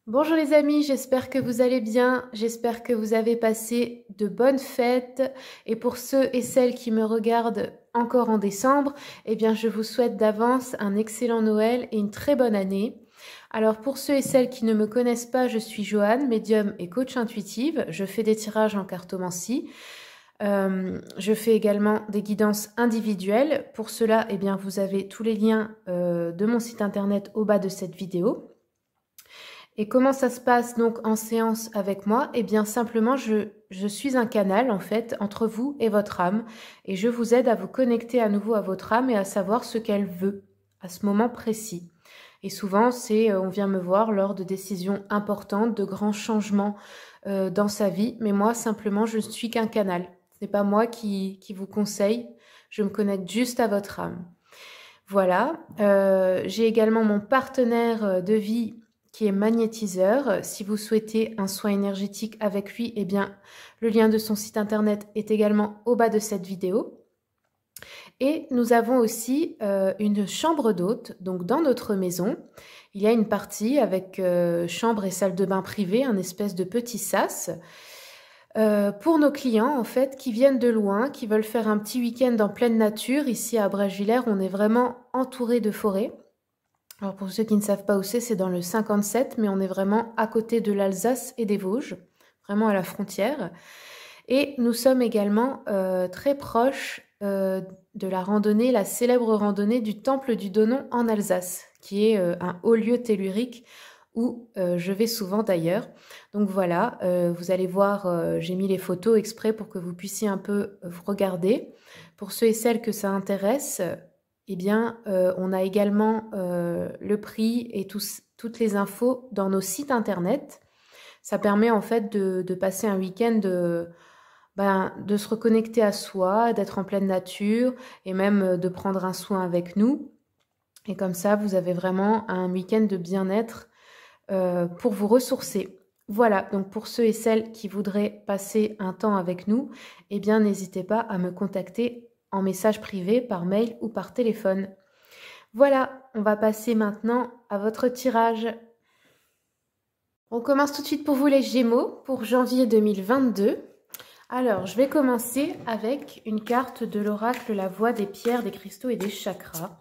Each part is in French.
Bonjour les amis, j'espère que vous allez bien, j'espère que vous avez passé de bonnes fêtes et pour ceux et celles qui me regardent encore en décembre, eh bien je vous souhaite d'avance un excellent Noël et une très bonne année. Alors pour ceux et celles qui ne me connaissent pas, je suis Joanne, médium et coach intuitive, je fais des tirages en cartomancie. Je fais également des guidances individuelles. Pour cela, eh bien, vous avez tous les liens de mon site internet au bas de cette vidéo. Et comment ça se passe donc en séance avec moi? Eh bien simplement, je suis un canal en fait entre vous et votre âme et je vous aide à vous connecter à nouveau à votre âme et à savoir ce qu'elle veut à ce moment précis. Et souvent, on vient me voir lors de décisions importantes, de grands changements dans sa vie. Mais moi, simplement, je ne suis qu'un canal. Ce n'est pas moi qui vous conseille. Je me connecte juste à votre âme. Voilà. J'ai également mon partenaire de vie qui est magnétiseur. Si vous souhaitez un soin énergétique avec lui, eh bien, le lien de son site internet est également au bas de cette vidéo. Et nous avons aussi une chambre d'hôte. Donc, dans notre maison, il y a une partie avec chambre et salle de bain privée, un espèce de petit sas. Pour nos clients, en fait, qui viennent de loin, qui veulent faire un petit week-end en pleine nature. Ici, à Brèche-Villers, on est vraiment entouré de forêts. Alors pour ceux qui ne savent pas où c'est dans le 57, mais on est vraiment à côté de l'Alsace et des Vosges, vraiment à la frontière. Et nous sommes également très proches de la randonnée, la célèbre randonnée du Temple du Donon en Alsace, qui est un haut lieu tellurique où je vais souvent d'ailleurs. Donc voilà, vous allez voir, j'ai mis les photos exprès pour que vous puissiez un peu regarder. Pour ceux et celles que ça intéresse, eh bien, on a également le prix et toutes les infos dans nos sites internet. Ça permet en fait de passer un week-end de se reconnecter à soi, d'être en pleine nature et même de prendre un soin avec nous. Et comme ça, vous avez vraiment un week-end de bien-être pour vous ressourcer. Voilà, donc pour ceux et celles qui voudraient passer un temps avec nous, eh bien, n'hésitez pas à me contacter en message privé, par mail ou par téléphone. Voilà, on va passer maintenant à votre tirage. On commence tout de suite pour vous les Gémeaux pour janvier 2022. Alors, je vais commencer avec une carte de l'oracle La Voix des pierres, des cristaux et des chakras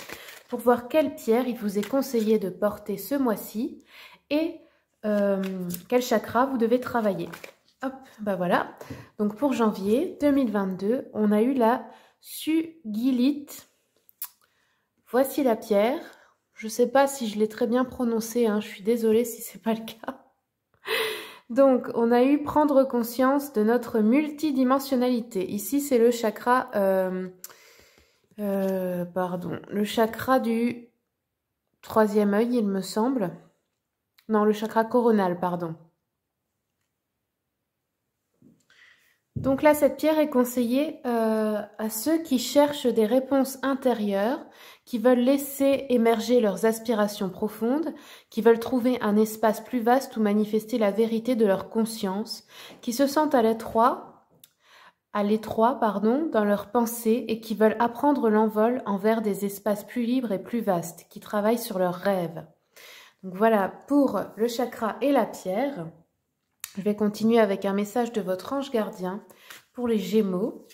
pour voir quelle pierre il vous est conseillé de porter ce mois-ci et quel chakra vous devez travailler. Hop, bah voilà. Donc pour janvier 2022, on a eu la Sugilite. Voici la pierre. Je ne sais pas si je l'ai très bien prononcée, hein, je suis désolée si ce n'est pas le cas. Donc, on a eu prendre conscience de notre multidimensionnalité. Ici, c'est le chakra, le chakra du troisième œil, il me semble. Non, le chakra coronal, pardon. Donc là, cette pierre est conseillée à ceux qui cherchent des réponses intérieures, qui veulent laisser émerger leurs aspirations profondes, qui veulent trouver un espace plus vaste où manifester la vérité de leur conscience, qui se sentent à l'étroit, dans leurs pensées et qui veulent apprendre l'envol envers des espaces plus libres et plus vastes, qui travaillent sur leurs rêves. Donc voilà pour le chakra et la pierre. Je vais continuer avec un message de votre ange gardien pour les Gémeaux.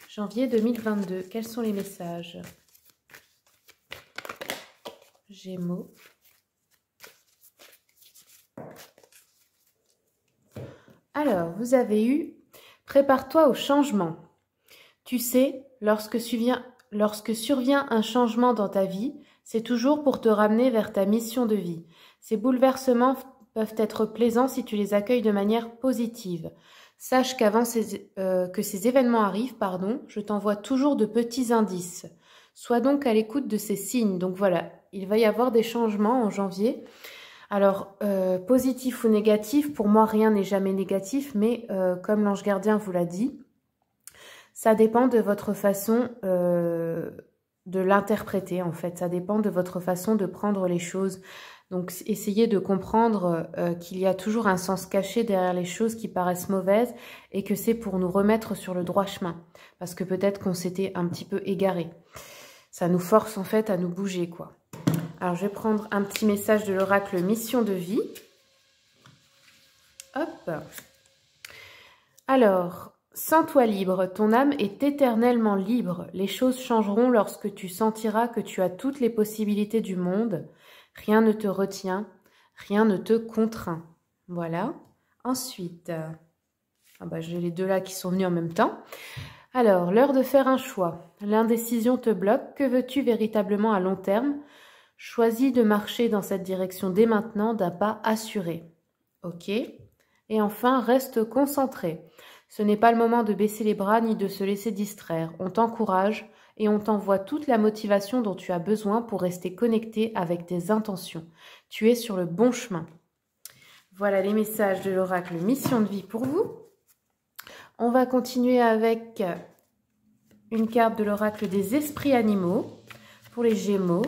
Janvier 2022, quels sont les messages? Gémeaux. Alors, vous avez eu « Prépare-toi au changement ». Tu sais, lorsque survient un changement dans ta vie, c'est toujours pour te ramener vers ta mission de vie. Ces bouleversements peuvent être plaisants si tu les accueilles de manière positive. Sache qu'avant que ces événements arrivent, je t'envoie toujours de petits indices. Sois donc à l'écoute de ces signes. Donc voilà, il va y avoir des changements en janvier. Alors, positif ou négatif, pour moi, rien n'est jamais négatif, mais comme l'ange gardien vous l'a dit, ça dépend de votre façon de l'interpréter, en fait. Ça dépend de votre façon de prendre les choses. Donc, essayez de comprendre qu'il y a toujours un sens caché derrière les choses qui paraissent mauvaises et que c'est pour nous remettre sur le droit chemin. Parce que peut-être qu'on s'était un petit peu égaré. Ça nous force, en fait, à nous bouger, quoi. Alors, je vais prendre un petit message de l'oracle Mission de vie Hop. Alors, sens-toi libre, ton âme est éternellement libre. Les choses changeront lorsque tu sentiras que tu as toutes les possibilités du monde. Rien ne te retient, rien ne te contraint. Voilà. Ensuite, j'ai les deux là qui sont venus en même temps. Alors, l'heure de faire un choix. L'indécision te bloque. Que veux-tu véritablement à long terme? Choisis de marcher dans cette direction dès maintenant d'un pas assuré. Ok. Et enfin, reste concentré. Ce n'est pas le moment de baisser les bras ni de se laisser distraire. On t'encourage et on t'envoie toute la motivation dont tu as besoin pour rester connecté avec tes intentions. Tu es sur le bon chemin. Voilà les messages de l'oracle Mission de vie pour vous. On va continuer avec une carte de l'oracle des esprits animaux pour les Gémeaux.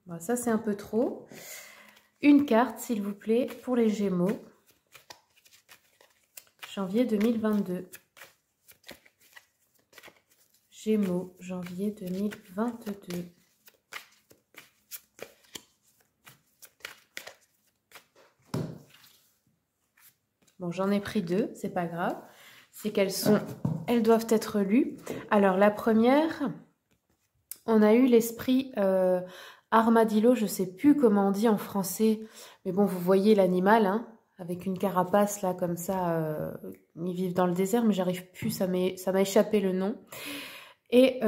Bon, ça, c'est un peu trop. Une carte, s'il vous plaît, pour les Gémeaux. Janvier 2022. Gémeaux, janvier 2022. Bon, j'en ai pris deux, c'est pas grave. C'est elles doivent être lues. Alors, la première, on a eu l'esprit armadillo, je sais plus comment on dit en français, mais bon, vous voyez l'animal, hein, avec une carapace là comme ça. Ils vivent dans le désert, mais j'arrive plus, ça m'a échappé le nom. Et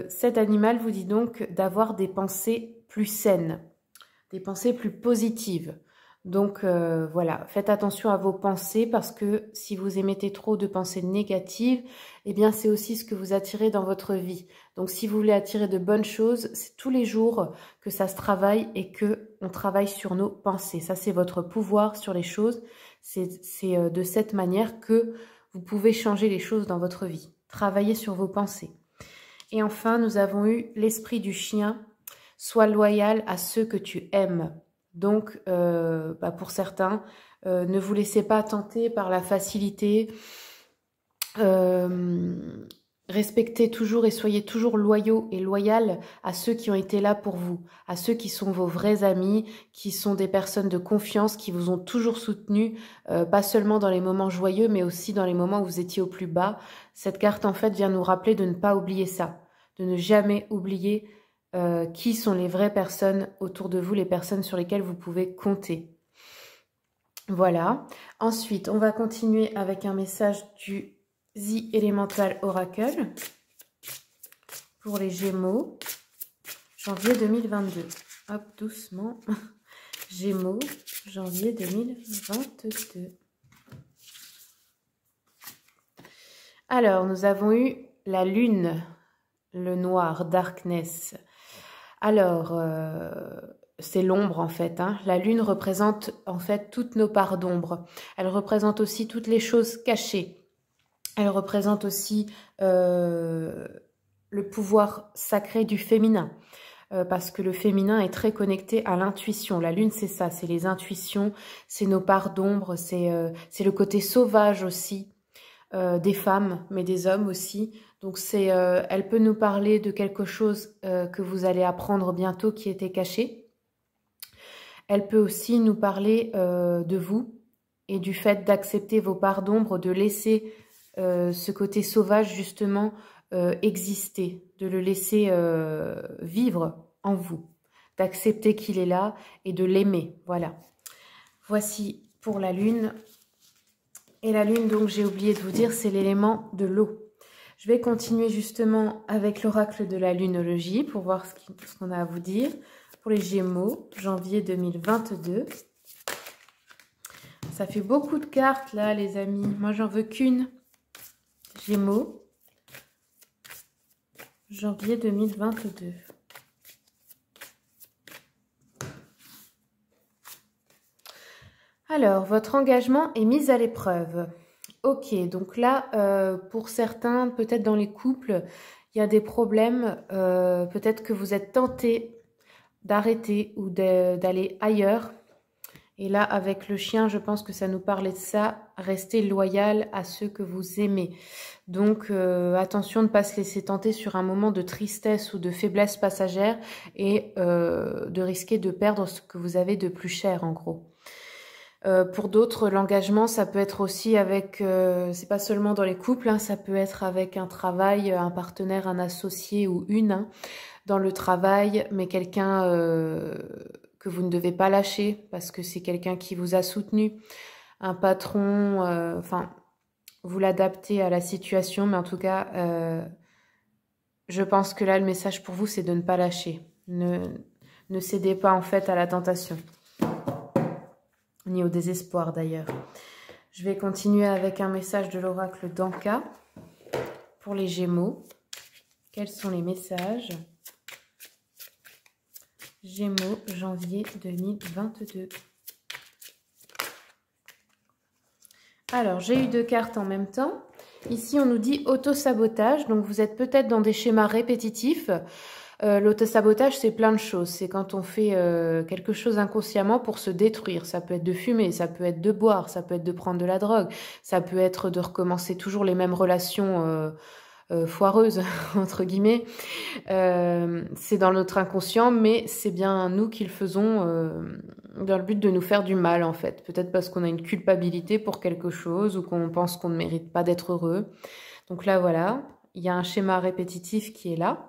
cet animal vous dit donc d'avoir des pensées plus saines, des pensées plus positives. Donc voilà, faites attention à vos pensées parce que si vous émettez trop de pensées négatives, eh bien c'est aussi ce que vous attirez dans votre vie. Donc si vous voulez attirer de bonnes choses, c'est tous les jours que ça se travaille et que on travaille sur nos pensées. Ça c'est votre pouvoir sur les choses. C'est de cette manière que vous pouvez changer les choses dans votre vie. Travaillez sur vos pensées. Et enfin, nous avons eu l'esprit du chien. Sois loyal à ceux que tu aimes. Donc, pour certains, ne vous laissez pas tenter par la facilité. Respectez toujours et soyez toujours loyaux et loyal à ceux qui ont été là pour vous, à ceux qui sont vos vrais amis, qui sont des personnes de confiance, qui vous ont toujours soutenu, pas seulement dans les moments joyeux, mais aussi dans les moments où vous étiez au plus bas. Cette carte, en fait, vient nous rappeler de ne pas oublier ça, de ne jamais oublier qui sont les vraies personnes autour de vous, les personnes sur lesquelles vous pouvez compter. Voilà. Ensuite, on va continuer avec un message du The Elemental Oracle pour les Gémeaux, janvier 2022. Hop, doucement. Gémeaux, janvier 2022. Alors, nous avons eu la lune, le noir, darkness. Alors, c'est l'ombre en fait. Hein. La lune représente en fait toutes nos parts d'ombre. Elle représente aussi toutes les choses cachées. Elle représente aussi le pouvoir sacré du féminin. Parce que le féminin est très connecté à l'intuition. La lune, c'est ça, c'est les intuitions, c'est nos parts d'ombre, c'est le côté sauvage aussi des femmes, mais des hommes aussi. Donc elle peut nous parler de quelque chose que vous allez apprendre bientôt qui était caché. Elle peut aussi nous parler de vous et du fait d'accepter vos parts d'ombre, de laisser ce côté sauvage justement exister, de le laisser vivre en vous, d'accepter qu'il est là et de l'aimer. Voilà. Voici pour la lune. Et la lune, donc j'ai oublié de vous dire, c'est l'élément de l'eau. Je vais continuer justement avec l'oracle de la lunologie pour voir ce qu'on a à vous dire. Pour les Gémeaux, janvier 2022. Ça fait beaucoup de cartes là, les amis. Moi, j'en veux qu'une. Gémeaux, janvier 2022. Alors, votre engagement est mis à l'épreuve. Ok, donc là, pour certains, peut-être dans les couples, il y a des problèmes. Peut-être que vous êtes tenté d'arrêter ou d'aller ailleurs. Et là, avec le chien, je pense que ça nous parlait de ça. Restez loyal à ceux que vous aimez. Donc, attention de ne pas se laisser tenter sur un moment de tristesse ou de faiblesse passagère et de risquer de perdre ce que vous avez de plus cher, en gros. Pour d'autres, l'engagement, ça peut être aussi avec, c'est pas seulement dans les couples, hein, ça peut être avec un travail, un partenaire, un associé ou une, hein, dans le travail, mais quelqu'un que vous ne devez pas lâcher parce que c'est quelqu'un qui vous a soutenu, un patron, enfin, vous l'adaptez à la situation, mais en tout cas, je pense que là, le message pour vous, c'est de ne pas lâcher. Ne cédez pas en fait à la tentation, ni au désespoir d'ailleurs. Je vais continuer avec un message de l'oracle d'Anka pour les Gémeaux. Quels sont les messages? Gémeaux, janvier 2022. Alors, j'ai eu 2 cartes en même temps. Ici, on nous dit auto-sabotage. Donc, vous êtes peut-être dans des schémas répétitifs. L'auto-sabotage, c'est plein de choses. C'est quand on fait quelque chose inconsciemment pour se détruire. Ça peut être de fumer, ça peut être de boire, ça peut être de prendre de la drogue, ça peut être de recommencer toujours les mêmes relations foireuses, entre guillemets. C'est dans notre inconscient, mais c'est bien nous qui le faisons dans le but de nous faire du mal, en fait. Peut-être parce qu'on a une culpabilité pour quelque chose ou qu'on pense qu'on ne mérite pas d'être heureux. Donc là, voilà, il y a un schéma répétitif qui est là.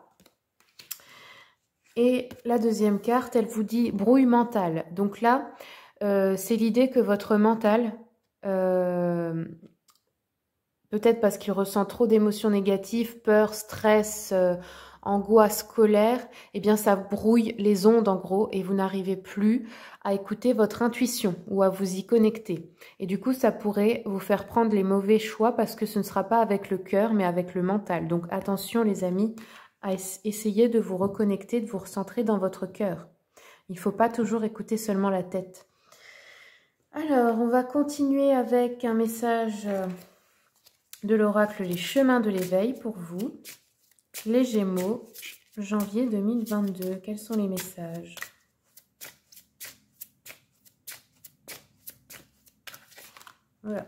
Et la deuxième carte, elle vous dit brouille mentale. Donc là, c'est l'idée que votre mental, peut-être parce qu'il ressent trop d'émotions négatives, peur, stress, angoisse, colère, eh bien ça brouille les ondes en gros et vous n'arrivez plus à écouter votre intuition ou à vous y connecter. Et du coup, ça pourrait vous faire prendre les mauvais choix parce que ce ne sera pas avec le cœur mais avec le mental. Donc attention les amis, à essayer de vous reconnecter, de vous recentrer dans votre cœur. Il ne faut pas toujours écouter seulement la tête. Alors, on va continuer avec un message de l'oracle Les Chemins de l'éveil pour vous. Les Gémeaux, janvier 2022. Quels sont les messages? Voilà.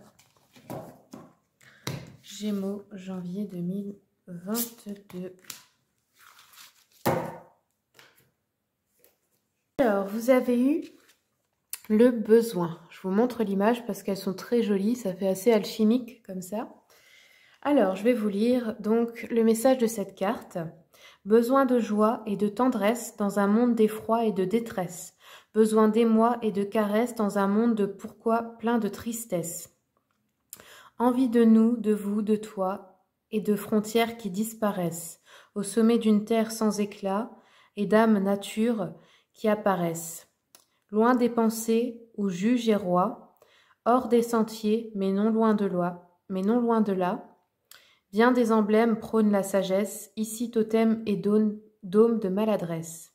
Gémeaux, janvier 2022. Alors, vous avez eu le besoin. Je vous montre l'image parce qu'elles sont très jolies. Ça fait assez alchimique comme ça. Alors, je vais vous lire donc le message de cette carte. Besoin de joie et de tendresse dans un monde d'effroi et de détresse. Besoin d'émoi et de caresses dans un monde de pourquoi plein de tristesse. Envie de nous, de vous, de toi et de frontières qui disparaissent. Au sommet d'une terre sans éclat et d'âme nature qui apparaissent. Loin des pensées où juge et roi, hors des sentiers, mais non loin de là, bien des emblèmes prônent la sagesse, ici totem et dôme de maladresse.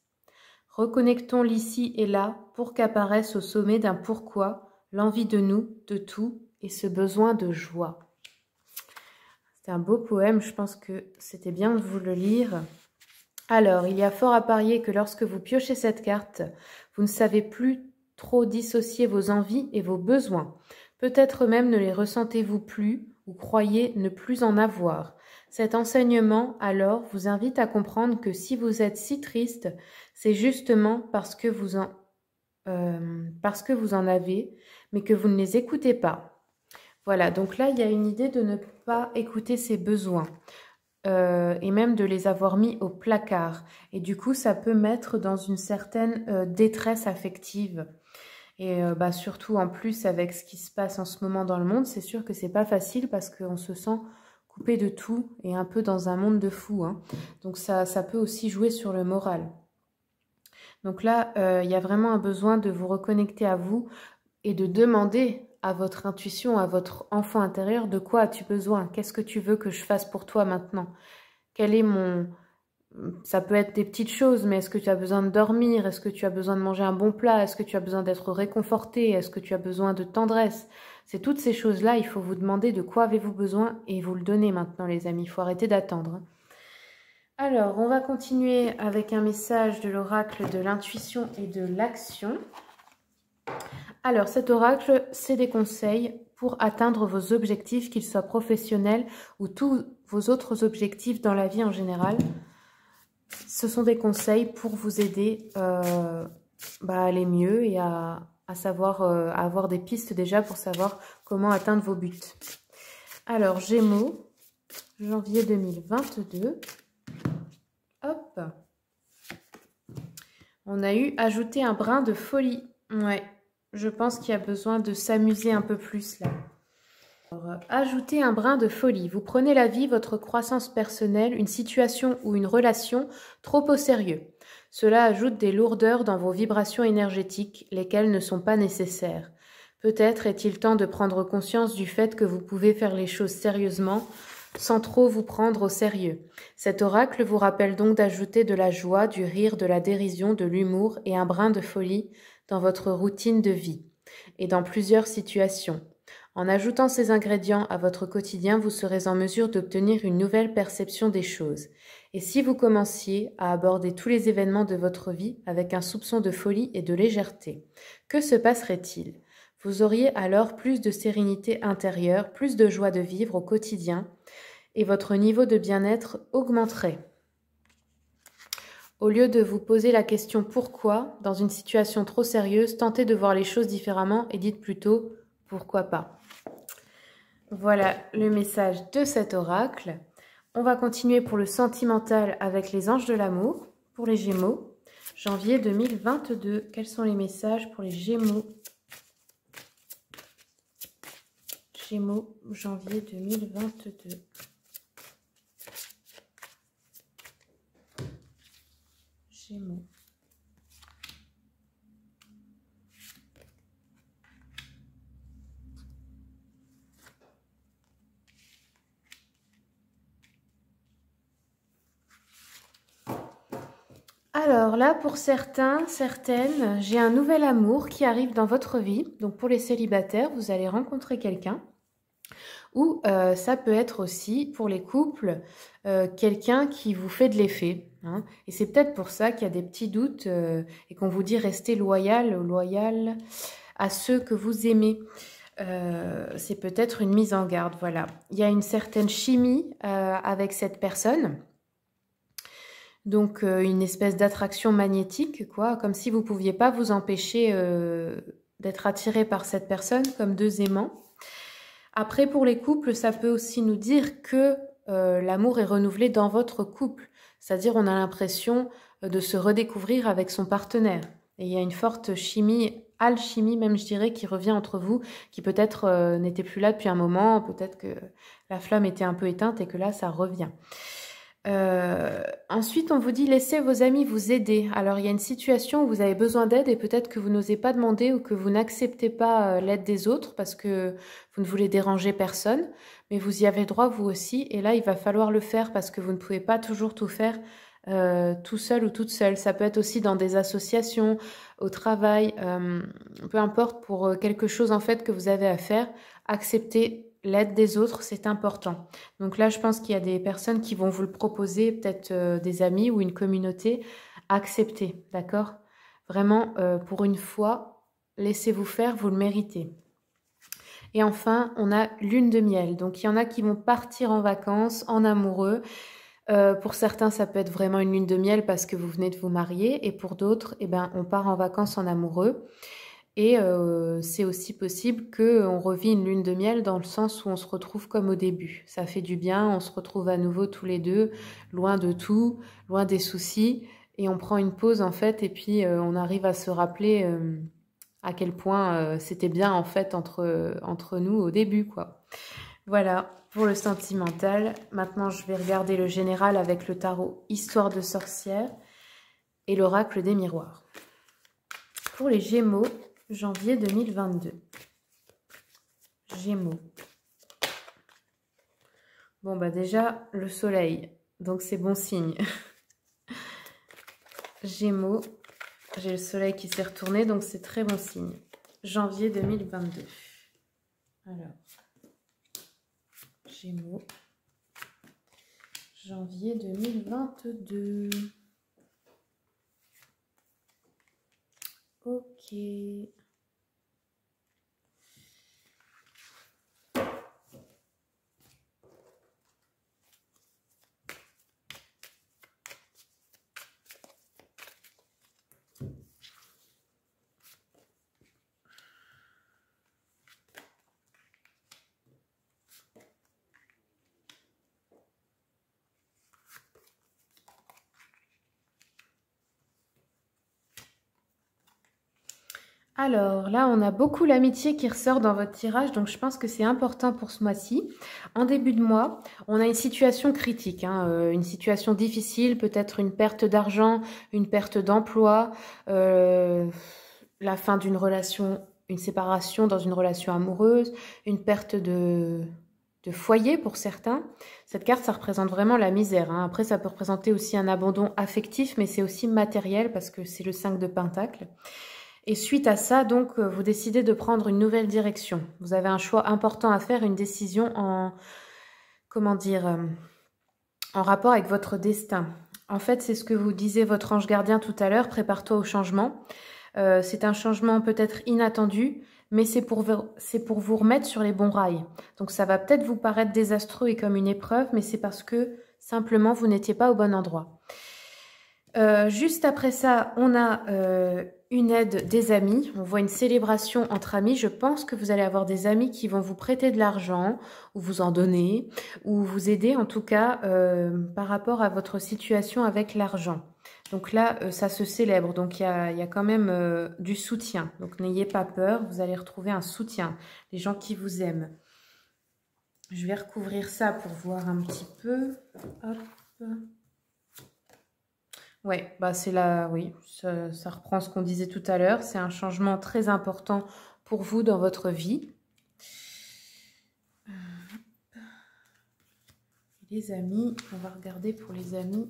Reconnectons l'ici et là pour qu'apparaisse au sommet d'un pourquoi l'envie de nous, de tout et ce besoin de joie. C'est un beau poème, je pense que c'était bien de vous le lire. Alors, il y a fort à parier que lorsque vous piochez cette carte, vous ne savez plus trop dissocier vos envies et vos besoins. Peut-être même ne les ressentez-vous plus ou croyez ne plus en avoir. Cet enseignement, alors, vous invite à comprendre que si vous êtes si triste, c'est justement parce que vous en avez, mais que vous ne les écoutez pas. Voilà, donc là, il y a une idée de ne pas écouter ses besoins. Et même de les avoir mis au placard. Et du coup, ça peut mettre dans une certaine détresse affective. Et surtout en plus avec ce qui se passe en ce moment dans le monde, c'est sûr que c'est pas facile parce qu'on se sent coupé de tout et un peu dans un monde de fous. Hein. Donc ça peut aussi jouer sur le moral. Donc là, il y a vraiment un besoin de vous reconnecter à vous et de demander à votre intuition, à votre enfant intérieur, de quoi as-tu besoin? Qu'est-ce que tu veux que je fasse pour toi maintenant? Quel est mon... Ça peut être des petites choses, mais est-ce que tu as besoin de dormir? Est-ce que tu as besoin de manger un bon plat? Est-ce que tu as besoin d'être réconforté? Est-ce que tu as besoin de tendresse? C'est toutes ces choses-là, il faut vous demander de quoi avez-vous besoin et vous le donner maintenant, les amis. Il faut arrêter d'attendre. Alors, on va continuer avec un message de l'oracle de l'intuition et de l'action. Alors, cet oracle, c'est des conseils pour atteindre vos objectifs, qu'ils soient professionnels ou tous vos autres objectifs dans la vie en général. Ce sont des conseils pour vous aider à aller mieux et à à savoir, à avoir des pistes déjà pour savoir comment atteindre vos buts. Alors, Gémeaux, janvier 2022. Hop. On a eu ajouter un brin de folie. Ouais, je pense qu'il y a besoin de s'amuser un peu plus là. Alors, ajouter un brin de folie. Vous prenez la vie, votre croissance personnelle, une situation ou une relation trop au sérieux. Cela ajoute des lourdeurs dans vos vibrations énergétiques, lesquelles ne sont pas nécessaires. Peut-être est-il temps de prendre conscience du fait que vous pouvez faire les choses sérieusement, sans trop vous prendre au sérieux. Cet oracle vous rappelle donc d'ajouter de la joie, du rire, de la dérision, de l'humour et un brin de folie dans votre routine de vie et dans plusieurs situations. En ajoutant ces ingrédients à votre quotidien, vous serez en mesure d'obtenir une nouvelle perception des choses. Et si vous commenciez à aborder tous les événements de votre vie avec un soupçon de folie et de légèreté, que se passerait-il ? Vous auriez alors plus de sérénité intérieure, plus de joie de vivre au quotidien, et votre niveau de bien-être augmenterait. Au lieu de vous poser la question pourquoi, dans une situation trop sérieuse, tentez de voir les choses différemment et dites plutôt pourquoi pas. Voilà le message de cet oracle. On va continuer pour le sentimental avec les anges de l'amour, pour les Gémeaux, janvier 2022. Quels sont les messages pour les Gémeaux? Gémeaux, janvier 2022. Gémeaux. Alors là, pour certains, certaines, j'ai un nouvel amour qui arrive dans votre vie. Donc pour les célibataires, vous allez rencontrer quelqu'un. Ou ça peut être aussi, pour les couples, quelqu'un qui vous fait de l'effet. Hein. Et c'est peut-être pour ça qu'il y a des petits doutes et qu'on vous dit restez loyal à ceux que vous aimez. C'est peut-être une mise en garde, voilà. Il y a une certaine chimie avec cette personne. Donc, une espèce d'attraction magnétique, quoi, comme si vous ne pouviez pas vous empêcher d'être attiré par cette personne, comme deux aimants. Après, pour les couples, ça peut aussi nous dire que l'amour est renouvelé dans votre couple. C'est-à-dire, on a l'impression de se redécouvrir avec son partenaire. Et il y a une forte chimie, alchimie même, je dirais, qui revient entre vous, qui peut-être n'était plus là depuis un moment, peut-être que la flamme était un peu éteinte et que là, ça revient. Ensuite, on vous dit laissez vos amis vous aider. Alors, il y a une situation où vous avez besoin d'aide et peut-être que vous n'osez pas demander ou que vous n'acceptez pas l'aide des autres parce que vous ne voulez déranger personne, mais vous y avez droit vous aussi. Et là, il va falloir le faire parce que vous ne pouvez pas toujours tout faire tout seul ou toute seule. Ça peut être aussi dans des associations, au travail, peu importe, pour quelque chose en fait que vous avez à faire, acceptez l'aide des autres, c'est important. Donc là, je pense qu'il y a des personnes qui vont vous le proposer, peut-être des amis ou une communauté. Acceptez, d'accord? Vraiment, pour une fois, laissez-vous faire, vous le méritez. Et enfin, on a lune de miel. Donc, il y en a qui vont partir en vacances, en amoureux. Pour certains, ça peut être vraiment une lune de miel parce que vous venez de vous marier. Et pour d'autres, eh ben, on part en vacances en amoureux. Et c'est aussi possible qu'on revit une lune de miel dans le sens où on se retrouve comme au début. Ça fait du bien, on se retrouve à nouveau tous les deux, loin de tout, loin des soucis. Et on prend une pause en fait et puis on arrive à se rappeler à quel point c'était bien en fait entre nous au début, quoi. Voilà pour le sentimental. Maintenant, je vais regarder le général avec le tarot Histoire de sorcière et l'oracle des miroirs. Pour les Gémeaux, janvier 2022. Gémeaux. Bon, bah déjà, le soleil. Donc, c'est bon signe. Gémeaux. J'ai le soleil qui s'est retourné, donc c'est très bon signe. Janvier 2022. Alors. Gémeaux. Janvier 2022. Ok. Alors là, on a beaucoup l'amitié qui ressort dans votre tirage, donc je pense que c'est important pour ce mois-ci. En début de mois, on a une situation critique, hein, une situation difficile, peut-être une perte d'argent, une perte d'emploi, la fin d'une relation, une séparation dans une relation amoureuse, une perte de foyer pour certains. Cette carte, ça représente vraiment la misère, hein. Après, ça peut représenter aussi un abandon affectif, mais c'est aussi matériel parce que c'est le 5 de Pentacle. Et suite à ça, donc, vous décidez de prendre une nouvelle direction. Vous avez un choix important à faire, une décision en, comment dire, en rapport avec votre destin. En fait, c'est ce que vous disait votre ange gardien tout à l'heure, prépare-toi au changement. C'est un changement peut-être inattendu, mais c'est pour vous remettre sur les bons rails. Donc ça va peut-être vous paraître désastreux et comme une épreuve, mais c'est parce que simplement vous n'étiez pas au bon endroit. Juste après ça, on a une aide des amis. On voit une célébration entre amis. Je pense que vous allez avoir des amis qui vont vous prêter de l'argent ou vous en donner ou vous aider en tout cas par rapport à votre situation avec l'argent. Donc là, ça se célèbre. Donc il y a quand même du soutien. Donc n'ayez pas peur, vous allez retrouver un soutien. Les gens qui vous aiment. Je vais recouvrir ça pour voir un petit peu. Hop. Ouais, bah c'est là, oui, ça reprend ce qu'on disait tout à l'heure. C'est un changement très important pour vous dans votre vie. Les amis, on va regarder pour les amis.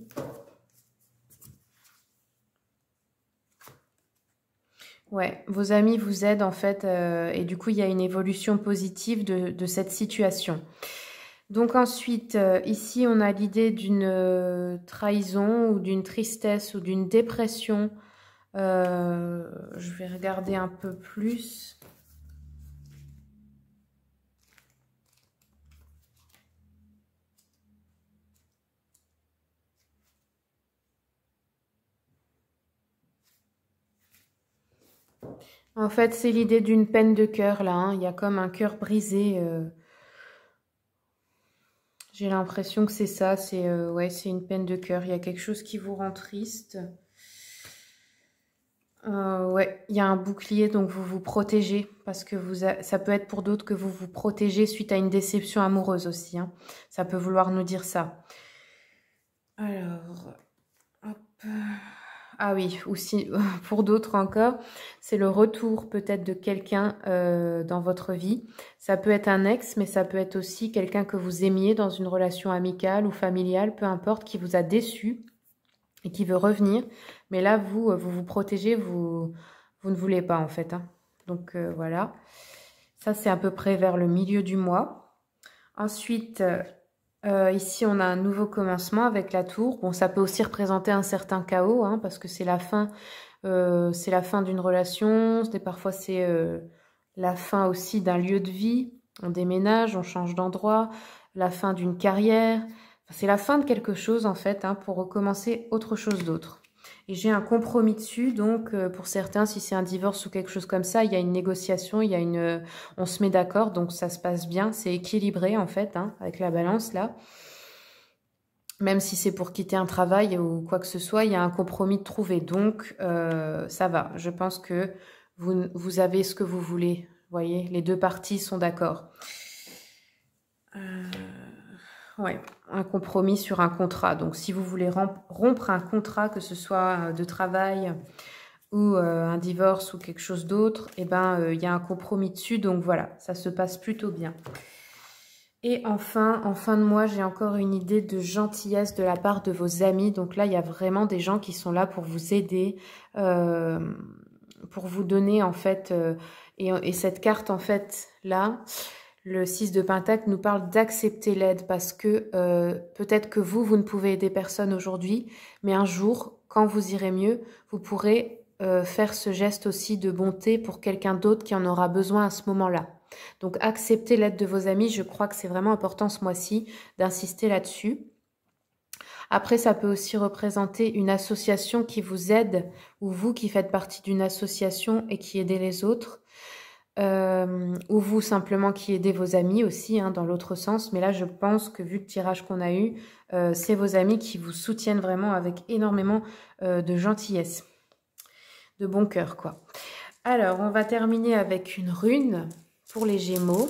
Ouais, vos amis vous aident en fait et du coup il y a une évolution positive de cette situation. Donc ensuite, ici on a l'idée d'une trahison ou d'une tristesse ou d'une dépression. Je vais regarder un peu plus. En fait, c'est l'idée d'une peine de cœur là, hein. Il y a comme un cœur brisé. J'ai l'impression que c'est ça, ouais, c'est une peine de cœur. Il y a quelque chose qui vous rend triste. Ouais, il y a un bouclier, donc vous vous protégez. Parce que ça peut être pour d'autres que vous vous protégez suite à une déception amoureuse aussi, hein. Ça peut vouloir nous dire ça. Alors, hop. Ah oui, aussi, pour d'autres encore, c'est le retour peut-être de quelqu'un dans votre vie. Ça peut être un ex, mais ça peut être aussi quelqu'un que vous aimiez dans une relation amicale ou familiale, peu importe, qui vous a déçu et qui veut revenir. Mais là, vous protégez, vous ne voulez pas en fait, hein. Donc voilà, ça c'est à peu près vers le milieu du mois. Ensuite, ici, on a un nouveau commencement avec la tour. Bon, ça peut aussi représenter un certain chaos, hein, parce que c'est la fin d'une relation. Parfois, c'est la fin aussi d'un lieu de vie. On déménage, on change d'endroit. La fin d'une carrière. Enfin, c'est la fin de quelque chose, en fait, hein, pour recommencer autre chose d'autre. Et j'ai un compromis dessus, donc pour certains, si c'est un divorce ou quelque chose comme ça, il y a une négociation, on se met d'accord, donc ça se passe bien, c'est équilibré en fait, hein, avec la balance là. Même si c'est pour quitter un travail ou quoi que ce soit, il y a un compromis de trouver, donc ça va. Je pense que vous avez ce que vous voulez, vous voyez, les deux parties sont d'accord. Ouais, un compromis sur un contrat. Donc, si vous voulez rompre un contrat, que ce soit de travail ou un divorce ou quelque chose d'autre, eh ben, il y a un compromis dessus. Donc, voilà, ça se passe plutôt bien. Et enfin, en fin de mois, j'ai encore une idée de gentillesse de la part de vos amis. Donc là, il y a vraiment des gens qui sont là pour vous aider, pour vous donner, en fait, et cette carte, en fait, là... Le 6 de Pentacle nous parle d'accepter l'aide parce que peut-être que vous ne pouvez aider personne aujourd'hui, mais un jour, quand vous irez mieux, vous pourrez faire ce geste aussi de bonté pour quelqu'un d'autre qui en aura besoin à ce moment-là. Donc, accepter l'aide de vos amis, je crois que c'est vraiment important ce mois-ci d'insister là-dessus. Après, ça peut aussi représenter une association qui vous aide ou vous qui faites partie d'une association et qui aidez les autres. Ou vous simplement qui aidez vos amis aussi, hein, dans l'autre sens. Mais là, je pense que vu le tirage qu'on a eu, c'est vos amis qui vous soutiennent vraiment avec énormément de gentillesse, de bon cœur, quoi. Alors, on va terminer avec une rune pour les Gémeaux,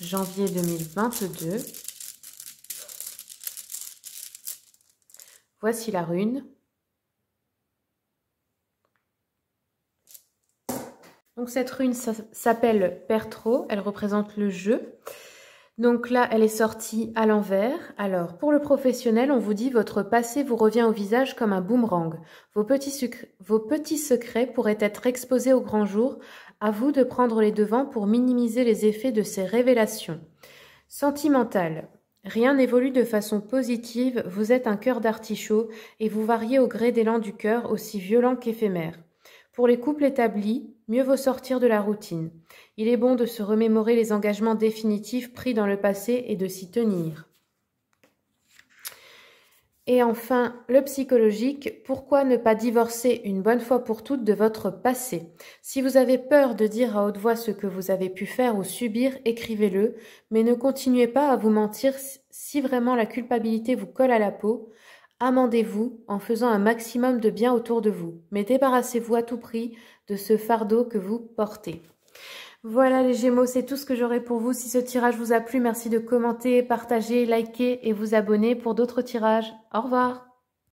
janvier 2022. Voici la rune. Donc cette rune s'appelle Pertro, elle représente le jeu. Donc là, elle est sortie à l'envers. Alors, pour le professionnel, on vous dit votre passé vous revient au visage comme un boomerang. Vos petits secrets pourraient être exposés au grand jour. À vous de prendre les devants pour minimiser les effets de ces révélations. Sentimental. Rien n'évolue de façon positive, vous êtes un cœur d'artichaut et vous variez au gré d'élan du cœur aussi violent qu'éphémère. Pour les couples établis, mieux vaut sortir de la routine. Il est bon de se remémorer les engagements définitifs pris dans le passé et de s'y tenir. Et enfin, le psychologique, pourquoi ne pas divorcer une bonne fois pour toutes de votre passé? Si vous avez peur de dire à haute voix ce que vous avez pu faire ou subir, écrivez-le, mais ne continuez pas à vous mentir si vraiment la culpabilité vous colle à la peau. Amendez-vous en faisant un maximum de bien autour de vous, mais débarrassez-vous à tout prix de ce fardeau que vous portez. Voilà les Gémeaux, c'est tout ce que j'aurai pour vous. Si ce tirage vous a plu, merci de commenter, partager, liker et vous abonner pour d'autres tirages. Au revoir.